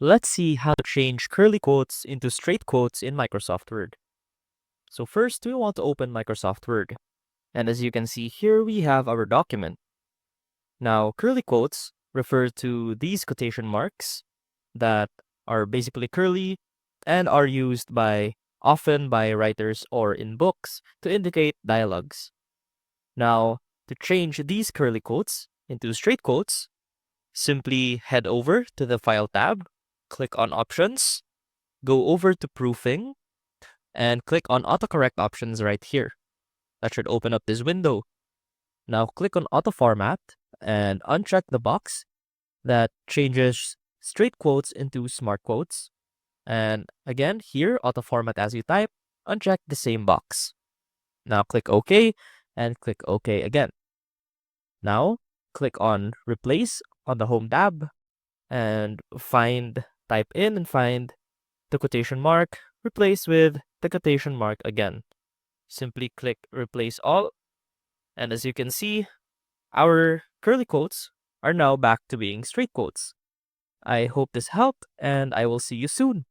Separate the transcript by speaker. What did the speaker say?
Speaker 1: Let's see how to change curly quotes into straight quotes in Microsoft Word. So first, we want to open Microsoft Word. And as you can see here, we have our document. Now, curly quotes refer to these quotation marks that are basically curly and are used often by writers or in books to indicate dialogues. Now, to change these curly quotes into straight quotes, simply head over to the File tab, click on Options, go over to Proofing, and click on Autocorrect Options right here. That should open up this window. Now click on Auto Format and uncheck the box that changes straight quotes into smart quotes. And again, here, Auto Format as you type, uncheck the same box. Now click OK and click OK again. Now click on Replace on the Home tab and type in and find the quotation mark, replace with the quotation mark again. Simply click Replace All, and as you can see, our curly quotes are now back to being straight quotes. I hope this helped, and I will see you soon.